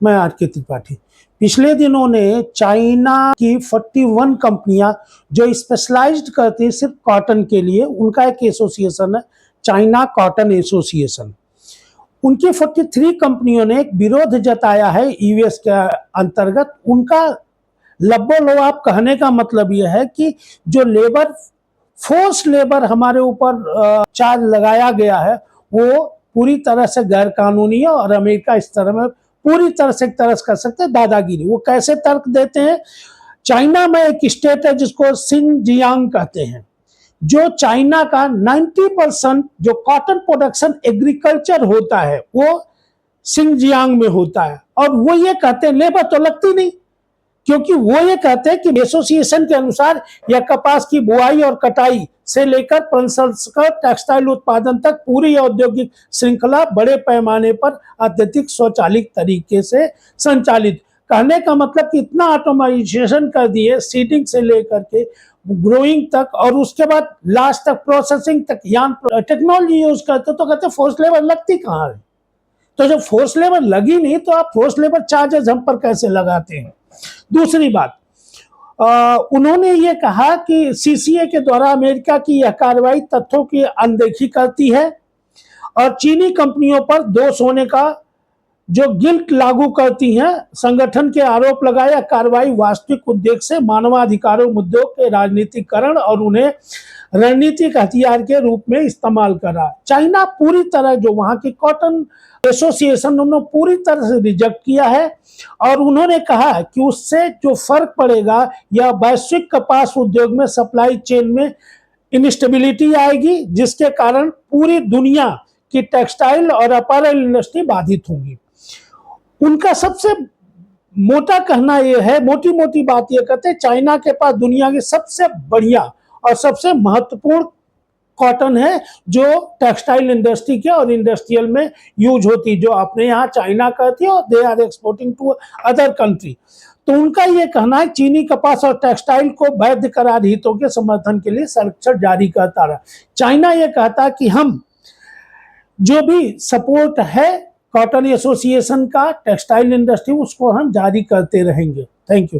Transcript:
मैं आर.के. त्रिपाठी। पिछले दिनों ने चाइना की 41 कंपनियां जो स्पेशलाइज्ड करती है सिर्फ कॉटन के लिए, उनका एक एसोसिएशन है चाइना कॉटन एसोसिएशन। उनकी 43 कंपनियों ने एक विरोध जताया है यूएस के अंतर्गत। उनका लब्बो-लुआब कहने का मतलब यह है कि जो लेबर फोर्स लेबर हमारे ऊपर चार्ज लगाया गया है वो पूरी तरह से गैर कानूनी है और अमेरिका इस तरह में पूरी तरह से तरस कर सकते हैं दादागिरी। वो कैसे तर्क देते हैं? चाइना में एक स्टेट है जिसको सिनजियांग कहते हैं, जो चाइना का 90% जो कॉटन प्रोडक्शन एग्रीकल्चर होता है वो सिनजियांग में होता है। और वो ये कहते हैं लेबर तो लगती नहीं, क्योंकि वो ये कहते हैं कि एसोसिएशन के अनुसार यह कपास की बुआई और कटाई से लेकर प्रसंस्करण टेक्सटाइल उत्पादन तक पूरी औद्योगिक श्रृंखला बड़े पैमाने पर अत्यधिक स्वचालित तरीके से संचालित। कहने का मतलब कि इतना ऑटोमाइजेशन कर दिए, सीडिंग से लेकर के ग्रोइंग तक और उसके बाद लास्ट तक प्रोसेसिंग तक टेक्नोलॉजी यूज करते, तो कहते फोर्स लेबर लगती कहाँ है? तो जब फोर्स लेबर लगी नहीं तो आप फोर्स लेबर चार्जेस हम पर कैसे लगाते हैं? दूसरी बात, उन्होंने ये कहा कि सीसीए के द्वारा अमेरिका की यह कार्रवाई तथ्यों की अनदेखी करती है और चीनी कंपनियों पर दोष होने का जो गिल्ट लागू करती हैं। संगठन के आरोप लगाया कार्रवाई वास्तविक उद्देश्य से मानवाधिकारों मुद्दों के राजनीतिकरण और उन्हें रणनीतिक हथियार के रूप में इस्तेमाल करा। चाइना पूरी तरह, जो वहां की कॉटन एसोसिएशन, उन्होंने पूरी तरह से रिजेक्ट किया है और उन्होंने कहा कि उससे जो फर्क पड़ेगा या वैश्विक कपास उद्योग में सप्लाई चेन में इनस्टेबिलिटी आएगी, जिसके कारण पूरी दुनिया की टेक्सटाइल और अपैरल इंडस्ट्री बाधित होगी। उनका सबसे मोटा कहना यह है, मोटी मोटी बात यह कहते हैं, चाइना के पास दुनिया की सबसे बढ़िया और सबसे महत्वपूर्ण कॉटन है जो टेक्सटाइल इंडस्ट्री के और इंडस्ट्रियल में यूज होती, जो अपने यहाँ चाइना कहती है और they are exporting to other country. तो उनका ये कहना है चीनी कपास और टेक्सटाइल को वैध करार हितों के समर्थन के लिए संरक्षण जारी करता रहा। चाइना ये कहता कि हम जो भी सपोर्ट है कॉटन एसोसिएशन का टेक्सटाइल इंडस्ट्री, उसको हम जारी करते रहेंगे। Thank you.